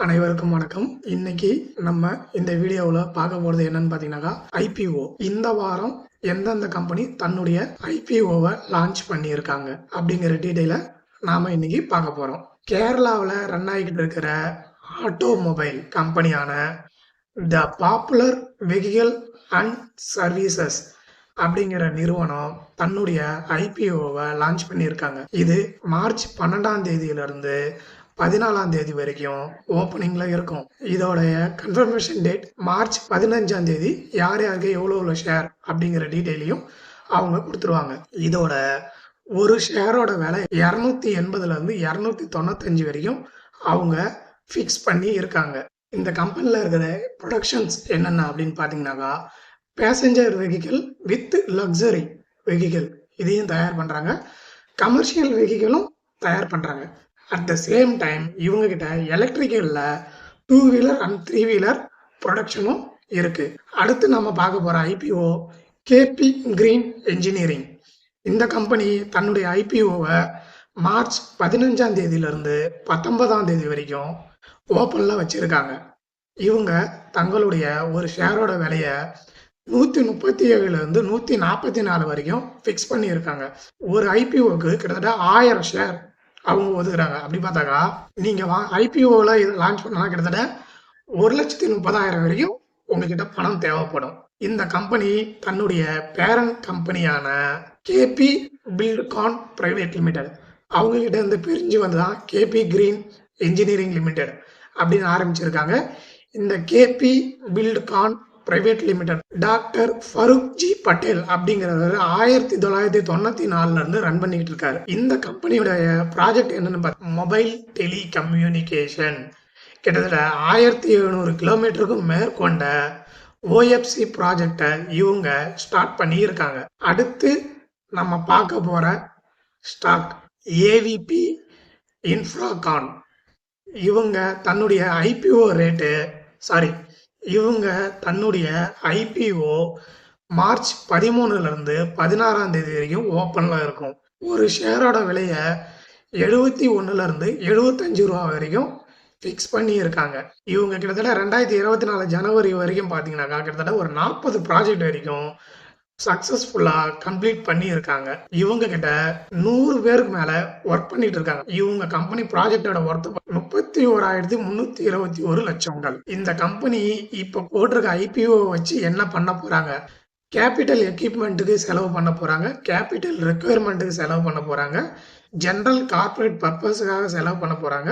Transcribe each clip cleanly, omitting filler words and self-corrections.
அனைவருக்கும் வணக்கம். இன்னைக்கு நம்ம இந்த வீடியோவில் பார்க்க போகிறது என்னன்னு பார்த்தீங்கன்னாக்கா ஐபிஓ. இந்த வாரம் எந்தெந்த கம்பெனி தன்னுடைய ஐபிஓவை லான்ச் பண்ணியிருக்காங்க அப்படிங்கிற டீட்டெயிலை நாம் இன்னைக்கு பார்க்க போகிறோம். கேரளாவில் ரன் ஆகிக்கிட்டு இருக்கிற ஆட்டோமொபைல் கம்பெனியான the Popular Vehicle and Services அப்படிங்கிற நிறுவனம் தன்னுடைய ஐபிஓவை லான்ச் பண்ணியிருக்காங்க. இது மார்ச் 12ஆம் தேதியிலிருந்து 14ஆம் தேதி வரைக்கும் ஓப்பனிங்ல இருக்கும். இதோடைய கன்ஃபர்மேஷன் டேட் மார்ச் 15ஆம் தேதி. யார் யாருக்கு எவ்வளோ ஷேர் அப்படிங்கிற டீட்டெயிலையும் அவங்க கொடுத்துருவாங்க. இதோட ஒரு ஷேரோட விலை 280லேருந்து 295 வரைக்கும் அவங்க ஃபிக்ஸ் பண்ணி இருக்காங்க. இந்த கம்பெனியில் இருக்கிற ப்ரொடக்ஷன்ஸ் என்னென்ன அப்படின்னு பார்த்தீங்கன்னாக்கா passenger vehicle with luxury vehicle இதையும் தயார் பண்ணுறாங்க. கமர்ஷியல் வெஹிக்கிளும் தயார் பண்ணுறாங்க. அட் த சேம் டைம் இவங்க கிட்ட எலக்ட்ரிக்கலில் 2 வீலர் அண்ட் 3 வீலர் ப்ரொடக்ஷனும் இருக்குது. அடுத்து நம்ம பார்க்க போகிற ஐபிஓ கேபி கிரீன் என்ஜினியரிங். இந்த கம்பெனி தன்னுடைய ஐபிஓவை மார்ச் 15ஆம் தேதியிலிருந்து 19ஆம் தேதி வரைக்கும் ஓப்பனில் வச்சுருக்காங்க. இவங்க தங்களுடைய ஒரு ஷேரோட விலையை 137லேருந்து 144 வரைக்கும் ஃபிக்ஸ் பண்ணியிருக்காங்க. ஒரு ஐபிஓக்கு கிட்டத்தட்ட 1000 ஷேர் அவங்க ஒதுக்குறாங்க. அப்படி பார்த்தாக்கா நீங்கள் ஐபிஓவில் இது லான்ச் பண்ணால் கிட்டத்தட்ட 1,30,000 வரைக்கும் உங்ககிட்ட பணம் தேவைப்படும். இந்த கம்பெனி தன்னுடைய பேரண்ட் கம்பெனியான கேபி பில்ட்கான் பிரைவேட் லிமிடெட் அவங்க கிட்ட இருந்து பிரிஞ்சு வந்து தான் கேபி கிரீன் என்ஜினியரிங் லிமிடெட் அப்படின்னு ஆரம்பிச்சிருக்காங்க. இந்த KP Buildcon private limited doctor Farooq ji Patel அப்படிங்கிறவர் 1994 இருந்து ரன் பண்ணிக்கிட்டு இருக்காரு. இந்த கம்பெனியோடைய ப்ராஜெக்ட் என்னன்னு பார்த்தா மொபைல் டெலி கம்யூனிகேஷன். கிட்டத்தட்ட 1700 கிலோமீட்டருக்கும் மேற்கொண்ட ஓஎஃப்சி ப்ராஜெக்டை இவங்க ஸ்டார்ட் பண்ணி இருக்காங்க. அடுத்து நம்ம பார்க்க போற ஸ்டாக் ஏவிபி இன்ஃப்ராகான். இவங்க தன்னுடைய ஐபிஓ மார்ச் 13லேருந்து 16ஆம் தேதி வரைக்கும் ஓப்பனில் இருக்கும். ஒரு ஷேரோட விலையை 71லேருந்து 75 ரூபா வரைக்கும் ஃபிக்ஸ் பண்ணி இருக்காங்க. இவங்க கிட்டத்தட்ட 2024 ஜனவரி வரைக்கும் பார்த்தீங்கன்னாக்கா கிட்டத்தட்ட ஒரு 40 ப்ராஜெக்ட் வரைக்கும் சக்ஸஸ்ஃபுல்லாக கம்ப்ளீட் பண்ணி இருக்காங்க. இவங்க கிட்ட 100 பேருக்கு மேலே ஒர்க் பண்ணிட்டு இருக்காங்க. இவங்க கம்பெனி ப்ராஜெக்டோட ஒர்த் 31,321 லட்சங்கள். இந்த கம்பெனி இப்போ போட்டிருக்க ஐபிஓ வச்சு என்ன பண்ண போறாங்க? கேபிட்டல் எக்யூப்மெண்ட்டுக்கு செலவு பண்ண போறாங்க, கேபிட்டல் ரெக்குயர்மெண்ட்டுக்கு செலவு பண்ண போறாங்க, ஜென்ரல் கார்பரேட் பர்பஸுக்காக செலவு பண்ண போறாங்க,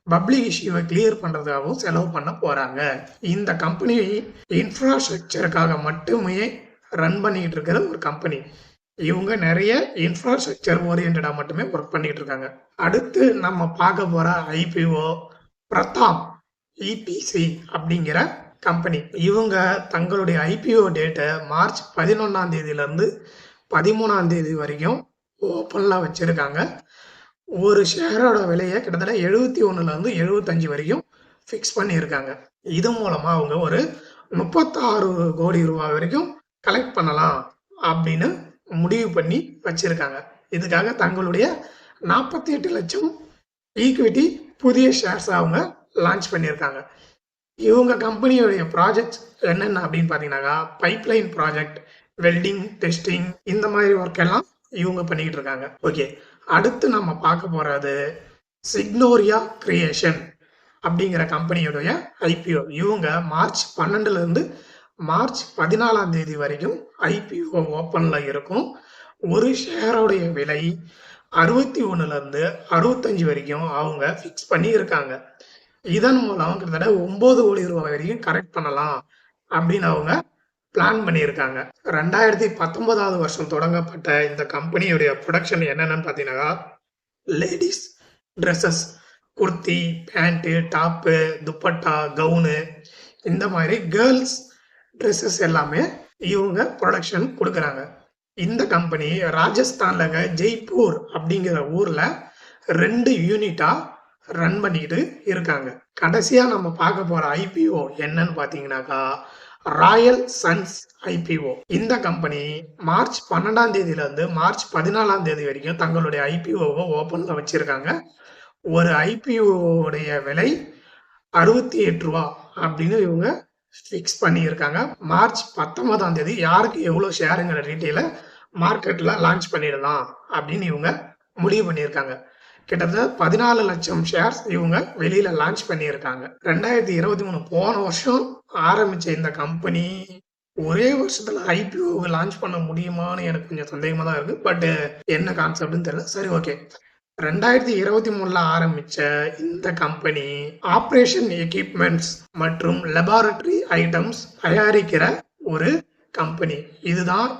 பப்ளிக் இஷ்யூவை கிளியர் பண்றதுக்காகவும் செலவு பண்ண போறாங்க. இந்த கம்பெனி இன்ஃப்ராஸ்ட்ரக்சருக்காக மட்டுமே ரன் பண்ணிட்டு இருக்கிற ஒரு கம்பெனி. இவங்க நிறைய இன்ஃப்ராஸ்ட்ரக்சர் ஓரியன்டா மட்டுமே ஒர்க் பண்ணிட்டு இருக்காங்க. அடுத்து நம்ம பார்க்க போற ஐபிஓ பிரதாப் இபிசி அப்படிங்கிற கம்பெனி. இவங்க தங்களுடைய ஐபிஓ டேட்டை மார்ச் 11ஆம் தேதியிலிருந்து 13ஆம் தேதி வரைக்கும் ஓப்பன்ல வச்சிருக்காங்க. ஒரு ஷேரோட விலையை கிட்டத்தட்ட 71லேருந்து 75 வரைக்கும் ஃபிக்ஸ் பண்ணியிருக்காங்க. இது மூலமா அவங்க ஒரு 36 கோடி ரூபாய் வரைக்கும் கலெக்ட் பண்ணலாம் அப்படின்னு முடிவு பண்ணி வச்சிருக்காங்க. இதுக்காக தங்களுடைய 48 லட்சம் ஈக்விட்டி புதிய ஷேர்ஸ் அவங்க லான்ச் பண்ணியிருக்காங்க. இவங்க கம்பெனியோடைய ப்ராஜெக்ட் என்னென்ன அப்படின்னு பார்த்தீங்கன்னாக்கா பைப்லைன் ப்ராஜெக்ட், வெல்டிங், டெஸ்டிங், இந்த மாதிரி ஒர்க் எல்லாம் இவங்க பண்ணிக்கிட்டு இருக்காங்க. ஓகே, அடுத்து நம்ம பார்க்க போறது சிக்னோரியா கிரியேஷன் அப்படிங்கிற கம்பெனியோடைய ஐபிஓ. இவங்க மார்ச் 12லேருந்து மார்ச் 14ஆம் தேதி வரைக்கும் ஐபிஓ ஓப்பன்ல இருக்கும். ஒரு ஷேரோடைய விலை 61லேருந்து 65 வரைக்கும் அவங்க ஃபிக்ஸ் பண்ணி இருக்காங்க. இதன் மூலம் கிட்டத்தட்ட 9 கோடி ரூபாய் வரைக்கும் கரெக்ட் பண்ணலாம் அப்படின்னு அவங்க பிளான் பண்ணியிருக்காங்க. 2019ஆவது வருஷம் தொடங்கப்பட்ட இந்த கம்பெனியுடைய ப்ரொடக்ஷன் என்னென்னு பார்த்தீங்கன்னா ladies dresses, kurti, pant, top, dupatta, gown, இந்த மாதிரி கேர்ள்ஸ் ட்ரெஸ்ஸஸ் எல்லாமே இவங்க ப்ரொடக்ஷன் கொடுக்குறாங்க. இந்த கம்பெனி ராஜஸ்தான்ல ஜெய்ப்பூர் அப்படிங்கிற ஊர்ல 2 யூனிட்டா ரன் பண்ணிட்டு இருக்காங்க. கடைசியா நம்ம பார்க்க போற ஐபிஓ என்னன்னு பாத்தீங்கன்னாக்கா ராயல் சன்ஸ் ஐபிஓ. இந்த கம்பெனி மார்ச் 12ஆம் தேதியிலிருந்து மார்ச் 14ஆம் தேதி வரைக்கும் தங்களுடைய ஐபிஓவை ஓப்பன்ல வச்சிருக்காங்க. ஒரு ஐபிஓடைய விலை ரூ. 68 அப்படின்னு இவங்க ஃபிக்ஸ் பண்ணியிருக்காங்க. மார்ச் 19ஆம் தேதி யாருக்கு எவ்வளோ ஷேருங்கிற டீட்டெயிலை மார்க்கெட்டில் லான்ச் பண்ணிடலாம் அப்படின்னு இவங்க முடிவு பண்ணியிருக்காங்க. கிட்டத்தட்ட 14 லட்சம் ஷேர்ஸ் இவங்க வெளியில லான்ச் பண்ணியிருக்காங்க. 2023 போன வருஷம் ஆரம்பிச்ச இந்த கம்பெனி ஒரே வருஷத்துல ஐபிஓ லான்ச் பண்ண முடியுமான்னு எனக்கு கொஞ்சம் சந்தேகமா தான் இருக்கு. பட் என்ன கான்செப்ட்னு தெரியல. சரி, ஓகே. 2023ல ஆரம்பிச்ச இந்த கம்பெனி ஆபரேஷன் எக்யூப்மெண்ட்ஸ் மற்றும் லெபார்டரி ஐட்டம்ஸ் தயாரிக்கிற ஒரு கம்பெனி. இதுதான்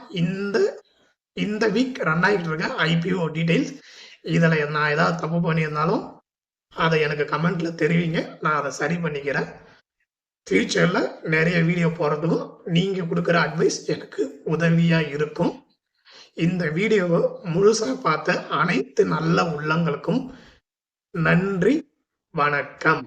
இந்த வீக் ரன் ஆகிட்டு இருக்க ஐபிஓ டீடைல்ஸ். இதில் நான் ஏதாவது தப்பு பண்ணியிருந்தாலும் அதை எனக்கு கமெண்ட்ல தெரிவிங்க, நான் அதை சரி பண்ணிக்கிறேன். ஃபியூச்சரில் நிறைய வீடியோ போகிறதுக்கும் நீங்கள் கொடுக்குற அட்வைஸ் எனக்கு உதவியாக இருக்கும். இந்த வீடியோவை முழுசாக பார்த்த அனைத்து நல்ல உள்ளங்களுக்கும் நன்றி, வணக்கம்.